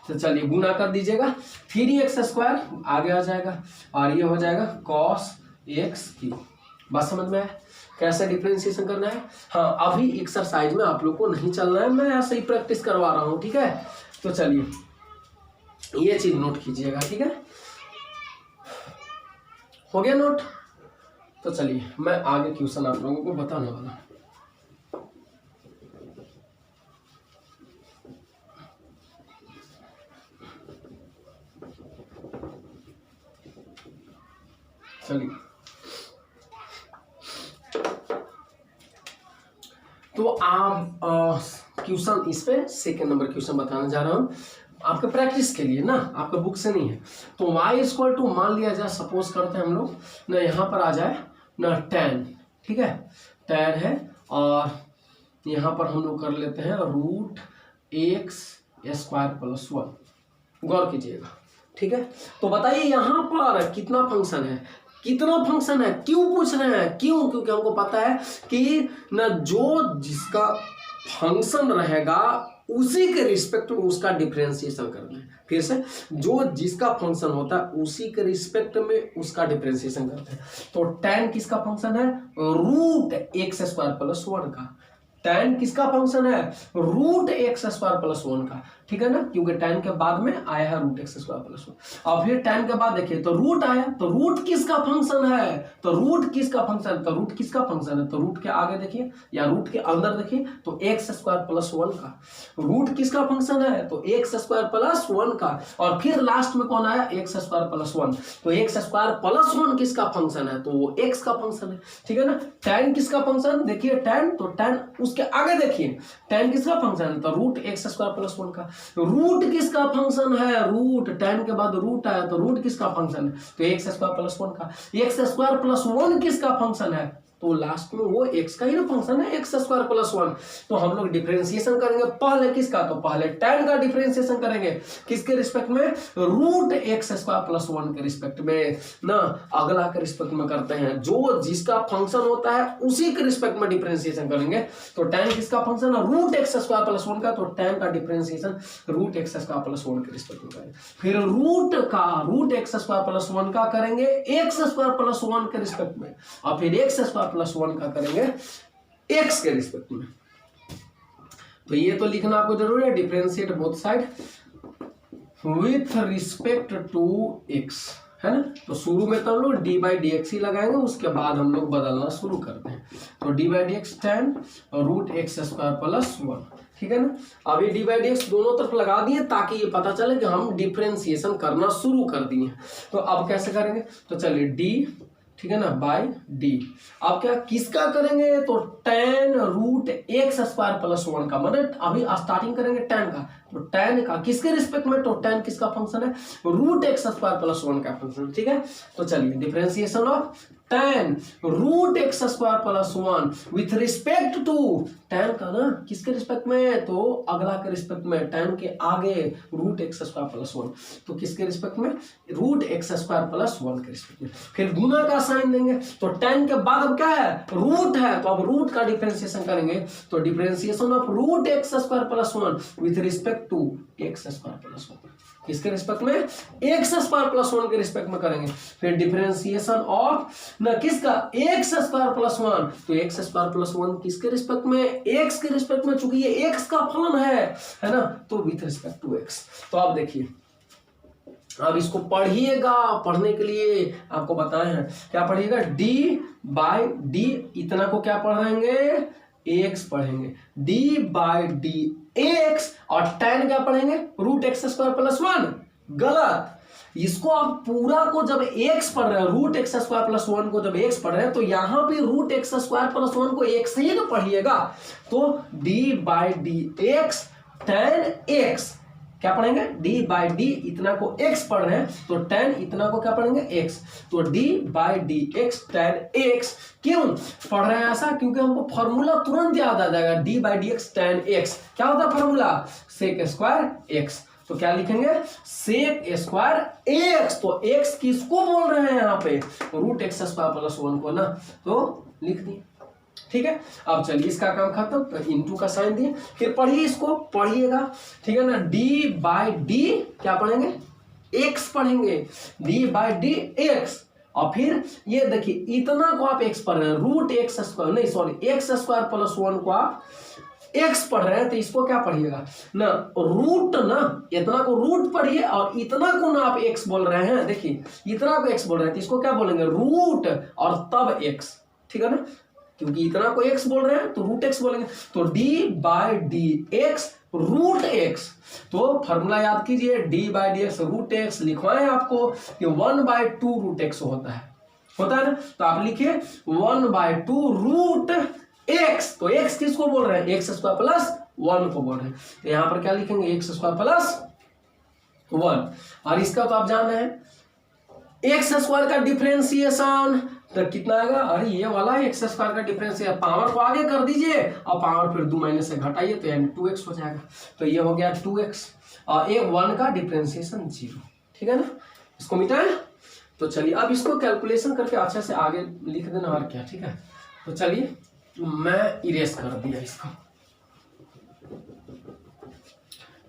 तो चलिए गुना कर दीजिएगा, 3x² आगे आ जाएगा और ये हो जाएगा cos x³। बात समझ में आया कैसे डिफरेंशिएशन करना है? हाँ, अभी एक्सरसाइज में आप लोग को नहीं चलना है, मैं ऐसे ही प्रैक्टिस करवा रहा हूँ, ठीक है। तो चलिए ये चीज नोट कीजिएगा, ठीक है। हो गया नोट? तो चलिए मैं आगे क्वेश्चन आप लोगों को बताने वाला हूं। चलिए तो आप क्वेश्चन इस पे सेकेंड नंबर क्वेश्चन बताने जा रहा हूं आपके प्रैक्टिस के लिए ना, आपका बुक से नहीं है। तो y = मान लिया जाए, सपोज करते हैं हम लोग ना, यहाँ पर आ जाए ना tan, ठीक है, tan है, और यहाँ पर हम लोग कर लेते हैं √x² + 1। गौर कीजिएगा, ठीक है। तो बताइए यहाँ पर कितना फंक्शन है, कितना फंक्शन है, क्यों पूछ रहे हैं? क्यों? क्योंकि हमको पता है कि ना जो जिसका फंक्शन रहेगा उसी के रिस्पेक्ट में उसका डिफरेंशिएशन करना है। फिर से, जो जिसका फंक्शन होता है उसी के रिस्पेक्ट में उसका डिफरेंशिएशन करते हैं। तो tan किसका फंक्शन है? √x² + 1 का। tan किसका फंक्शन है? √x² + 1 का, ठीक है ना, क्योंकि tan के बाद में आया है √x² + 1। और फिर tan के बाद देखिए तो रूट आया, तो रूट किसका फंक्शन है? तो रूट किसका फंक्शन है? तो रूट किसका फंक्शन है? तो रूट के आगे देखिए या रूट के अंदर देखिए तो x² + 1 का। रूट किसका फंक्शन है? तो x² + 1 का। और फिर लास्ट में कौन आया? x² + 1। तो x² + 1 किसका फंक्शन है? तो वो x का फंक्शन है, ठीक है ना। tan किसका फंक्शन? देखिए tan, तो tan उसके आगे देखिए tan किसका फंक्शन है? तो √x² + 1 का। रूट किसका फंक्शन है? रूट, tan के बाद रूट आया तो रूट किसका फंक्शन है? तो x² + 1 का। x² + 1 किसका फंक्शन है? तो लास्ट में वो x का ही ना फंक्शन है, x² + 1। तो हम लोग डिफरेंशिएशन करेंगे पहले किसका? तो पहले tan का डिफरेंशिएशन करेंगे किसके रिस्पेक्ट में? √x² + 1 के रिस्पेक्ट में ना। अगला के रिस्पेक्ट में करते हैं, जो जिसका फंक्शन होता है उसी के रिस्पेक्ट में डिफरेंशिएशन करेंगे। तो tan किसका फंक्शन है? √x² + 1 का। तो tan का डिफरेंशिएशन √x² + 1 के रिस्पेक्ट में करेंगे। फिर √x² + 1 का करेंगे x² + 1 के रिस्पेक्ट में, और फिर x² + 1 का करेंगे x के रिस्पेक्ट में। तो ये तो लिखना आपको जरूरी है, differentiate both side with respect to x, है ना। तो शुरू में तो हम लोग d/dx ही लगाएंगे, उसके बाद हम लोग बदलना शुरू करते हैं। तो d/dx tan √x² + 1, ठीक है ना। अभी d/dx दोनों तरफ लगा दिए ताकि ये पता चले कि हम डिफरेंशिएशन करना शुरू कर दिए। तो अब कैसे करेंगे? तो चलिए d, ठीक है ना, /d। अब क्या किसका करेंगे? तो tan √x² + 1 का, मतलब अभी स्टार्टिंग करेंगे tan का। तो tan का किसके रिस्पेक्ट में? तो tan किसका फंक्शन है? √x² + 1 का फंक्शन, ठीक है। तो चलिए differentiation of tan √x² + 1 with respect to tan का ना किसके रिस्पेक्ट में? तो अगला के रिस्पेक्ट में, tan के आगे √x² + 1, तो किसके रिस्पेक्ट में? √x² + 1 के रिस्पेक्ट में। फिर गुना का साइन देंगे, तो tan के बाद अब क्या है? रूट है, तो अब रूट का डिफरेंशिएशन करेंगे। तो differentiation of √x² + 1 with respect to x² + 1, किसके रिस्पेक्ट में? x² + 1 के रिस्पेक्ट में करेंगे। फिर डिफरेंशिएशन ऑफ ना किसका? x² + 1, तो x² + 1 किसके रिस्पेक्ट में? x के रिस्पेक्ट में, चूंकि ये x का फलन है ना, तो विथ रिस्पेक्ट टू x। तो आप देखिए, अब इसको पढ़िएगा, पढ़ने के लिए आपको बताए हैं क्या पढ़िएगा? d/d, इतना को क्या पढ़ेंगे? x पढ़ेंगे, d/dx, और tan क्या पढ़ेंगे? √x² + 1। गलत, इसको आप पूरा को जब x पढ़ रहे हैं, √x² + 1 को जब x पढ़ रहे हैं, तो यहां पे √x² + 1 को x ही ना पढ़िएगा। तो d/dx tan x क्या पढ़ेंगे? d/d, इतना को x पढ़ रहे हैं, तो tan इतना को क्या पढ़ेंगे? x। तो d/dx tan x। क्यों पढ़ रहे हैं ऐसा? क्योंकि हमको फॉर्मूला तुरंत याद आ जाएगा, d/dx tan x क्या होता है फॉर्मूला? sec² x। तो क्या लिखेंगे, सेक स्क्वायर एक्स। तो एक्स किसको बोल रहे हैं यहाँ पे, रूट एक्स स्क्वायर प्लस 1 को ना, तो लिख दिए। ठीक है, अब चलिए इसका काम खत्म, तो इनटू का साइन दिए। फिर पढ़िए इसको, पढ़िएगा, ठीक है ना। डी बाई डी क्या पढ़ेंगे, एक्स पढ़ेंगे, डी बाई डी एक्स। और फिर ये देखिए इतना को आप एक्स पढ़ रहे हैं, रूट एक्स स्क्वायर नहीं सॉरी एक्स स्क्वायर प्लस 1 को आप एक्स पढ़ रहे हैं, तो इसको क्या पढ़िएगा ना, रूट ना, इतना को रूट पढ़िए और इतना को ना आप एक्स बोल रहे हैं, देखिए इतना को एक्स बोल रहे हैं तो इसको क्या बोलेंगे, रूट और तब एक्स, ठीक है ना, क्योंकि इतना को एक्स बोल रहे हैं तो रूट एक्स बोलेंगे। तो d by d x root x, तो फॉर्मूला याद कीजिए, d by d x root x. लिखवाएं आपको कि 1/2 रूट एक्स होता है ना, तो आप लिखिए 1/2 रूट एक्स। तो एक्स किसको बोल रहे हैं, एक्स स्क्वायर प्लस 1 को बोल रहे हैं, तो यहां पर क्या लिखेंगे, एक्स स्क्वायर प्लस 1। और इसका तो आप जान रहे हैं एक्स स्क्वायर का डिफरेंशिएशन तो कितना आएगा, अरे ये वाला एक्स स्क्वायर का डिफरेंशिएशन, पावर को आगे कर दीजिए और पावर फिर 2 माइनस से घटाइए तो यानी 2x हो जाएगा। तो ये हो गया 2x और एक 1 का डिफरेंशिएशन 0, ठीक है ना, इसको मिटाएं। तो चलिए अब इसको कैलकुलेशन करके अच्छे से आगे लिख देना और क्या, ठीक है। तो चलिए मैं इरेज कर दिया इसको,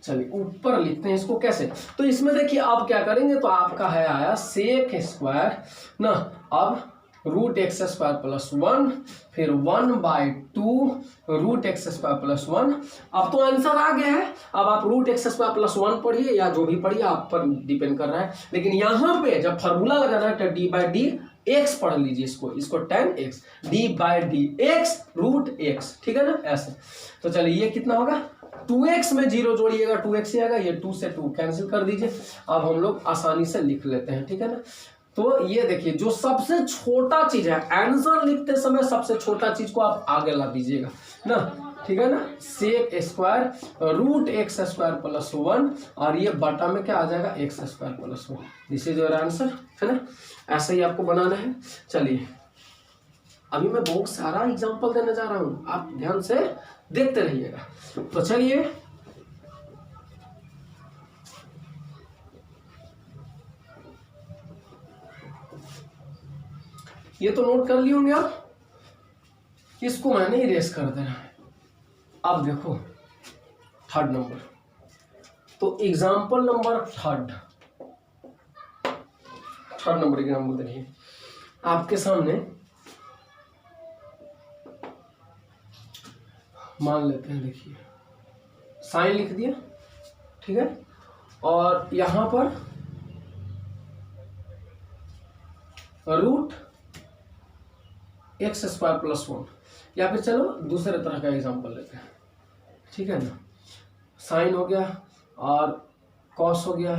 चलिए ऊपर लिखते हैं इसको कैसे। तो इसमें देखिए आप क्या करेंगे, तो आपका है आया सेक स्क्वायर ना, अब रूट एक्स स्क्वायर प्लस 1, फिर 1/2 रूट एक्स स्क्वायर प्लस 1। अब तो आंसर आ गया है, अब आप रूट एक्स स्क्वायर प्लस 1 पढ़िए या जो भी पढ़िए आप पर डिपेंड कर रहा है, लेकिन यहाँ पे जब फॉर्मूला लगाना है तो डी बाई डी एक्स पढ़ लीजिए, इसको tan x, d by d x root x, ठीक है ना, ऐसे। तो चलिए ये कितना होगा, 2x में 0 जोड़िएगा 2x ही आएगा, ये 2 से 2 कैंसिल कर दीजिए। अब हम लोग आसानी से लिख लेते हैं, ठीक है ना। तो ये देखिए जो सबसे छोटा चीज है, आंसर लिखते समय सबसे छोटा चीज को आप आगे ला दीजिएगा ना, ठीक है ना, sec square root x square plus 1 और ये बटा में क्या आ जाएगा, x square plus 1। This is your answer, है ना, ऐसे ही आपको बनाना है। चलिए अभी मैं बहुत सारा एग्जांपल देने जा रहा हूं, आप ध्यान से देखते रहिएगा। तो चलिए ये तो नोट कर लिए होंगे आप, इसको मैंने इरेज कर देना है। अब देखो थर्ड नंबर, तो example number third number example देखिए आपके सामने, मान लेते हैं, देखिए साइन लिख दिया, ठीक है, और यहां पर रूट एक्स स्क्वायर प्लस 1, या फिर चलो दूसरे तरह का एग्जांपल लेते हैं, ठीक है ना, साइन हो गया और कॉस हो गया,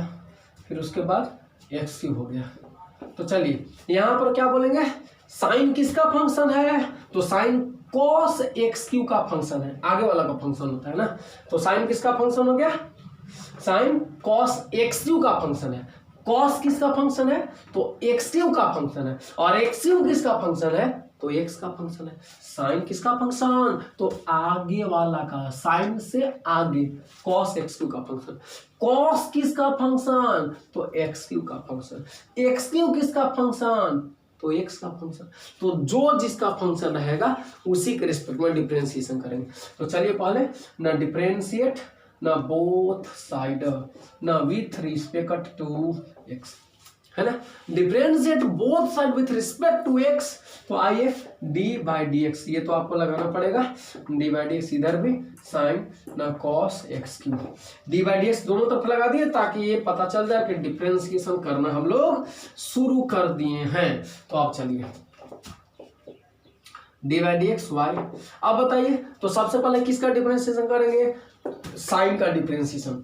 फिर उसके बाद एक्स क्यूब हो गया। तो चलिए यहां पर क्या बोलेंगे, साइन किसका फंक्शन है, तो साइन कॉस एक्स क्यू का फंक्शन है, आगे वाला का फंक्शन होता है ना। तो साइन किसका फंक्शन हो गया, साइन कॉस एक्स क्यू का फंक्शन है। कॉस किसका फंक्शन है, तो एक्स क्यू का फंक्शन है, और एक्स क्यू किसका फंक्शन है, तो एक्स का फंक्शन है। साइन किसका फंक्शन, तो आगे वाला का, साइन से आगे, कॉस एक्स क्यू का फंक्शन। कॉस किसका फंक्शन, तो एक्स क्यू का फंक्शन। एक्स क्यू किसका फंक्शन, तो एक्स का फंक्शन। तो जो जिसका फंक्शन रहेगा उसी के रिस्पेक्ट में डिफरेंशिएशन करेंगे। तो चलिए पहले ना डिफरेंशिएट ना बोथ साइड ना विथ रिस्पेक्ट टू एक्स, है ना, differentiate both side with respect to x. तो आइए डी बाई डी एक्स, ये तो आपको लगाना पड़ेगा, डी बाई डी एक्स इधर भी साइन ना cos x Q, D by d x दोनों तरफ लगा दिए ताकि ये पता चल जाए कि डिफरेंशिएशन करना हम लोग शुरू कर दिए हैं। तो आप चलिए d by d x y. अब बताइए तो सबसे पहले किसका डिफरेंशिएशन करेंगे, साइन का डिफरेंशिएशन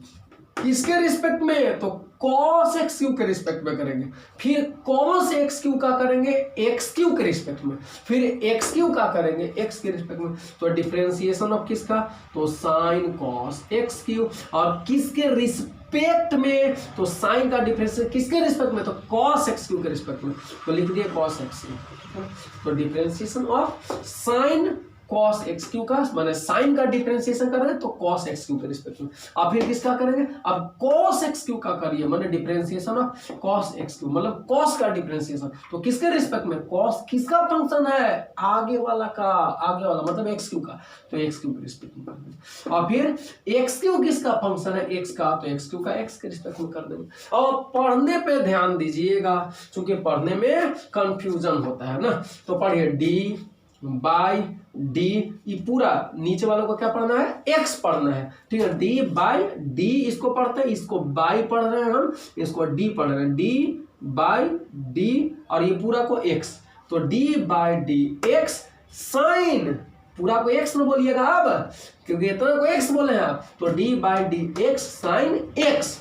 किसके रिस्पेक्ट में, तो कॉस एक्स क्यू के रिस्पेक्ट में करेंगे, फिर कॉस एक्स क्यू का करेंगे एक्स क्यू के रिस्पेक्ट में, फिर एक्स क्यू का करेंगे एक्स के रिस्पेक्ट में। तो डिफरेंशिएशन ऑफ किसका, तो साइन कॉस एक्स क्यू, और किसके रिस्पेक्ट में, तो साइन का डिफरेंशिएशन किसके रिस्पेक्ट में, तो कॉस एक्स क्यू के रिस्पेक्ट में। तो लिख दिए कॉस एक्स क्यू। तो differentiation of sine cos x cube का, माने साइन का डिफरेंशिएशन कर रहे हैं तो cos एक्स क्यू के रिस्पेक्ट में। अब फिर किसका करेंगे, अब cos एक्स क्यू का करिए, माने differentiation of cos x Q, मतलब cos का डिफरेंशिएशन तो किसके रिस्पेक्ट में, cos किसका फंक्शन है, आगे वाला का, आगे वाला मतलब एक्स क्यू का, तो एक्स क्यू के रिस्पेक्ट में कर देंगे। और फिर एक्स क्यू किसका फंक्शन है, एक्स का, तो एक्स क्यू का एक्स के रिस्पेक्ट में कर देंगे। और पढ़ने पे ध्यान दीजिएगा, क्योंकि पढ़ने में कंफ्यूजन होता है ना, तो पढ़िए डी बाई डी, ये पूरा नीचे वालों को क्या पढ़ना है, एक्स पढ़ना है, ठीक है, डी बाई डी इसको पढ़ते हैं, इसको बाई पढ़ रहे हैं हम, इसको डी पढ़ रहे हैं, डी बाई डी और ये पूरा को एक्स, तो d by d x sine, पूरा को एक्स में बोलिएगा अब, क्योंकि इतना को एक्स बोले हैं आप, तो d by d x sine x,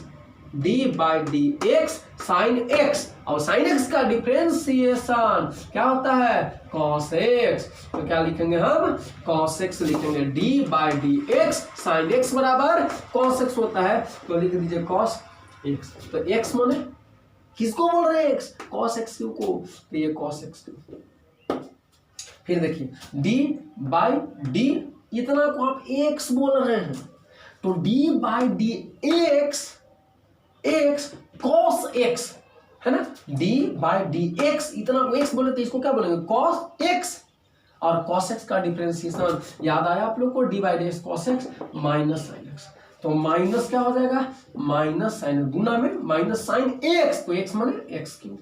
D by d x sine x, और साइन एक्स का डिफरेंशिएशन क्या होता है, कॉस एक्स, तो क्या लिखेंगे हम, कॉस एक्स लिखेंगे, D by d x sine x बराबर कॉस एक्स होता है, तो लिख दीजिए कॉस एक्स, तो एक्स माने किसको बोल रहे हैं, एक्स, कॉस एक्स क्यू को, तो ये कॉस एक्स क्यू। फिर देखिए डी बाई डी, इतना को आप एक्स बोल रहे हैं, तो d by d x, x cos x है ना, डी बाई डी एक्स, इतना को एक्स बोले तो इसको क्या बोलेंगे, कॉस एक्स, और कॉस एक्स का डिफरेंशिएशन याद आया आप लोग को, D by d x cos x minus sign x, तो माइनस क्या हो जाएगा, माइनस साइन गुना में माइनस साइन एक्स, तो एक्स माने एक्स क्यू,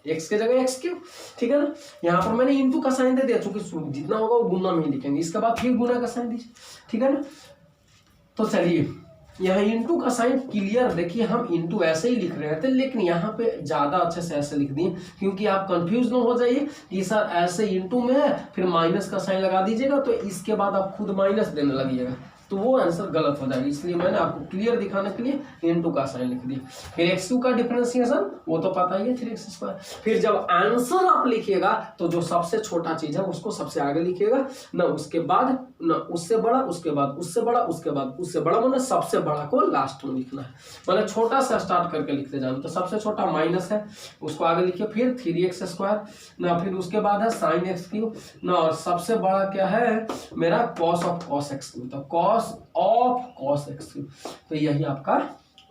एक्स के जगह एक्स क्यू, ठीक है ना। यहाँ पर मैंने इंटू का साइन दे दिया, चूंकि जितना होगा वो गुना में ही लिखेंगे, इसके बाद फिर गुना का साइन दीजिए, ठीक है ना। तो चलिए यहाँ इंटू का साइन क्लियर, देखिए हम इंटू ऐसे ही लिख रहे थे, लेकिन यहाँ पे ज्यादा अच्छे से ऐसे लिख दिए, क्योंकि आप कंफ्यूज ना हो जाइए कि सर ऐसे इंटू में है फिर माइनस का साइन लगा दीजिएगा, तो इसके बाद आप खुद माइनस देने लगिएगा, तो वो आंसर गलत हो जाएगा, इसलिए मैंने आपको क्लियर दिखाने के लिए इंटू का साइन लिख दिया। फिर एक्स क्यू का डिफरेंशिएशन वो तो पता ही है, 3x²। फिर जब आंसर आप लिखिएगा तो जो सबसे छोटा चीज है उसको सबसे आगे लिखिएगा, ना उसके बाद ना उससे बड़ा, उसके बाद उससे बड़ा, उसके बाद उससे बड़ा, मतलब सबसे बड़ा को लास्ट में लिखना है, मतलब छोटा सा स्टार्ट करके लिखते जाना। तो सबसे छोटा माइनस है उसको आगे लिखिए, फिर 3x² ना, फिर उसके बाद है साइन एक्स क्यू ना, और सबसे बड़ा क्या है मेरा cos of cos x q, तो cos of cos x q, तो यही आपका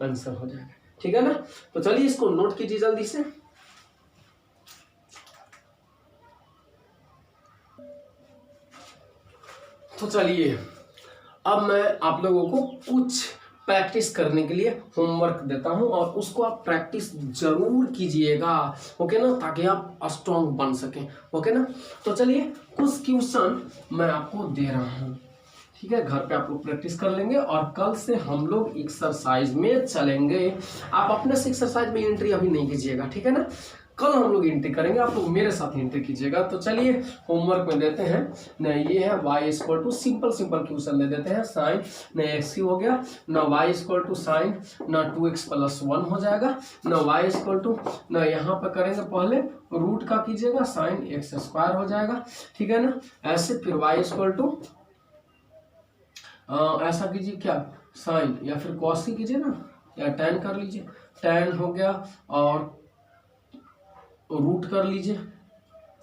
आंसर हो जाएगा, ठीक है ना। तो चलिए इसको नोट कीजिए जल्दी से। तो चलिए अब मैं आप लोगों को कुछ प्रैक्टिस करने के लिए होमवर्क देता हूं, और उसको आप प्रैक्टिस जरूर कीजिएगा, ओके ना, ताकि आप स्ट्रॉन्ग बन सकें, ओके ना। तो चलिए कुछ क्वेश्चन मैं आपको दे रहा हूं, ठीक है, घर पे आप लोग प्रैक्टिस कर लेंगे, और कल से हम लोग एक्सरसाइज में चलेंगे। आप अपने से एक्सरसाइज में एंट्री अभी नहीं कीजिएगा, ठीक है ना, कल हम लोग एंट्री करेंगे, आप लोग मेरे साथ एंट्री कीजिएगा। तो चलिए होमवर्क में देते हैं ना, ये है y = सिंपल क्वेश्चन दे देते हैं, साइन ना एक्स क्यू हो गया ना, y = साइन ना 2x + 1 हो जाएगा ना, y ना यहाँ पर करेंगे पहले रूट का कीजिएगा, साइन x² हो जाएगा, ठीक है ना। ऐसे फिर y ऐसा कीजिए, क्या साइन या फिर कॉस की कीजिए ना, या tan कर लीजिए, tan हो गया और रूट कर लीजिए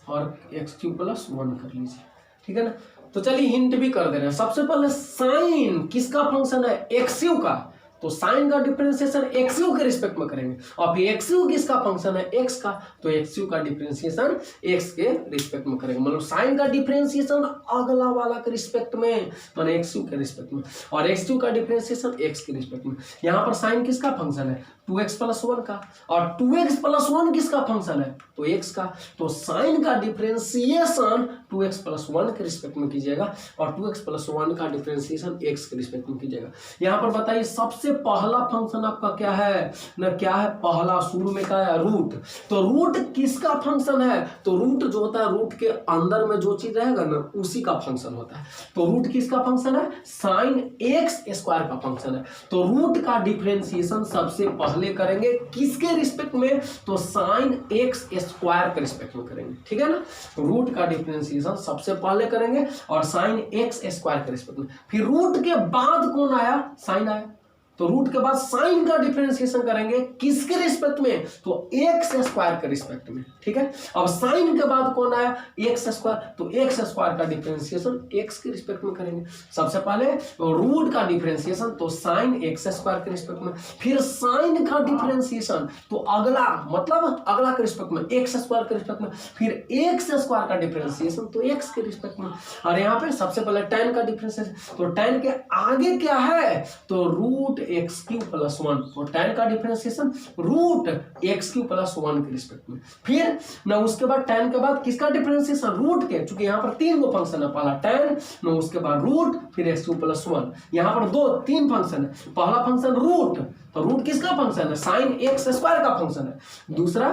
और x³ + 1 कर लीजिए, ठीक है ना। तो चलिए हिंट भी कर दे रहे हैं। सबसे पहले साइन किसका फंक्शन है, एक्स का, तो साइन का डिफरेंशिएशन एक्स के रिस्पेक्ट में करेंगे, और फिर एक्स किसका फंक्शन है, एक्स का, तो एक्स का डिफरेंशिएशन एक्स के रिस्पेक्ट में करेंगे, मतलब साइन का डिफरेंशिएशन अगला वाला के रिस्पेक्ट में, माने एक्स के रिस्पेक्ट में, और एक्स का डिफरेंशिएशन एक्स के रिस्पेक्ट में। यहाँ पर साइन किसका फंक्शन है, 2x + 1 का, और 2x + 1 किसका फंक्शन है, तो x का, तो साइन का डिफरेंशिएशन 2x + 1 के रिस्पेक्ट में कीजिएगा, और 2x + 1 का डिफरेंशिएशन x के रिस्पेक्ट में कीजिएगा। यहाँ पर बताइए सबसे पहला फंक्शन आपका क्या है ना, क्या है पहला, शुरू में क्या है, रूट, तो रूट किसका फंक्शन है, तो रूट जो होता है रूट के अंदर में जो चीज रहेगा ना उसी का फंक्शन होता है, तो रूट किसका फंक्शन है, साइन x² का फंक्शन है, तो रूट का डिफरेंशिएशन सबसे पहले करेंगे किसके रिस्पेक्ट में, तो साइन x² के रिस्पेक्ट में करेंगे, ठीक है ना। रूट का डिफरेंशिएशन सबसे पहले करेंगे और साइन x² के रिस्पेक्ट में, फिर रूट के बाद कौन आया, साइन आया, तो रूट के बाद साइन का डिफरेंशिएशन करेंगे किसके रिस्पेक्ट में, तो एक्स स्क्वायर के रिस्पेक्ट में, ठीक है। अब साइन के बाद कौन आया, एक्स स्क्वायर, तो एक्स स्क्वायर का डिफरेंशिएशन एक्स के रिस्पेक्ट में करेंगे। सबसे पहले रूट का डिफरेंशिएशन तो साइन एक्स स्क्वायर के रिस्पेक्ट में, फिर साइन का डिफरेंशिएशन तो अगला मतलब अगला के रिस्पेक्ट में एक्स स्क्वायर के रिस्पेक्ट में, फिर एक्स स्क्वायर का डिफरेंशिएशन तो एक्स के रिस्पेक्ट में। और यहाँ पे सबसे पहले tan का डिफरेंशिएशन, तो tan के आगे क्या है, तो रूट एक्स क्यूब प्लस 1, तो tan का differentiation root x cube plus 1 के रिस्पेक्ट में। फिर ना उसके बाद tan के बाद किसका डिफरेंशिएशन, रूट के, क्योंकि यहाँ पर 3 गो फंक्शन है, पहला tan, ना उसके बाद रूट, फिर एक्स क्यूब प्लस 1। यहाँ पर 3 फंक्शन है, पहला फंक्शन रूट, तो रूट किसका फंक्शन है, साइन एक्स स्क्वायर का फंक्शन है। दूसरा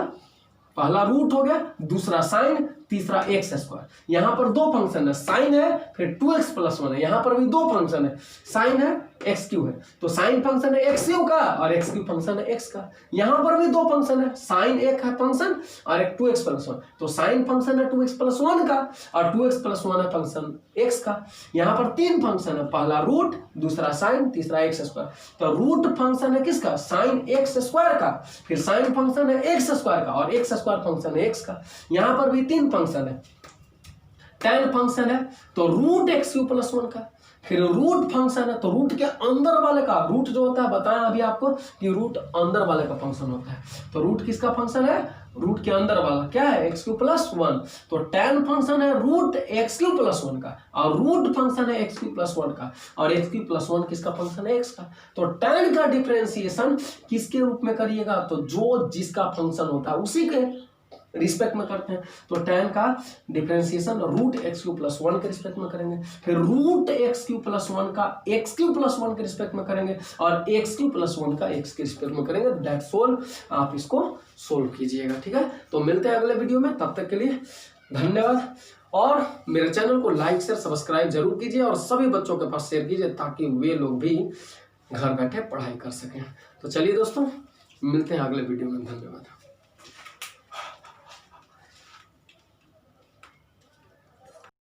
पहला रूट हो गया, दूसरा साइन, तीसरा एक्स स्क्वायर। यहाँ पर 2 फंक्शन है, साइन है फिर 2x प्लस 1 है। यहाँ पर भी 2 फंक्शन है, साइन है एक्स क्यू है, तो साइन फंक्शन है एक्स क्यू का और एक्स क्यू फंक्शन है एक्स का। यहाँ पर भी 2 फंक्शन है, साइन एक है फंक्शन और एक 2x प्लस 1, तो साइन फंक्शन है 2x प्लस 1 का और 2x प्लस 1 है फंक्शन एक्स का। यहाँ पर 3 फंक्शन है, पहला रूट, दूसरा साइन, तीसरा एक्स स्क्वायर। तो रूट फंक्शन है किसका, साइन एक्स स्क्वायर का, फिर साइन फंक्शन है एक्स स्क्वायर का और एक्स स्क्वायर फंक्शन है एक्स का। यहाँ पर भी 3 फंक्शन है, tan फंक्शन है तो रूट एक्स क्यू प्लस 1 का, फिर रूट फंक्शन है तो रूट के अंदर वाले का, रूट जो होता है बताया अभी आपको कि रूट अंदर वाले का फंक्शन होता है। तो रूट किसका फंक्शन है, रूट के अंदर वाला क्या है, एक्स क्यू प्लस 1, तो tan फंक्शन है रूट एक्स क्यू प्लस 1 का और रूट फंक्शन है एक्स क्यू प्लस 1 का और एक्स क्यू प्लस 1 किसका फंक्शन है, एक्स का। तो tan का डिफरेंशिएशन किसके रूप में करिएगा, तो जो जिसका फंक्शन होता है उसी के रिस्पेक्ट में करते हैं। तो tan का differentiation root x cube plus 1 के रिस्पेक्ट में करेंगे, फिर रूट एक्स क्यू प्लस 1 का एक्स क्यू प्लस 1 के रिस्पेक्ट में करेंगे और एक्स क्यू प्लस 1 का एक्स के रिस्पेक्ट में करेंगे। दैट्स ऑल, आप इसको सोल्व कीजिएगा, ठीक है। तो मिलते हैं अगले वीडियो में, तब तक के लिए धन्यवाद। और मेरे चैनल को लाइक शेयर सब्सक्राइब जरूर कीजिए और सभी बच्चों के पास शेयर कीजिए ताकि वे लोग भी घर बैठे पढ़ाई कर सकें। तो चलिए दोस्तों, मिलते हैं अगले वीडियो में, धन्यवाद।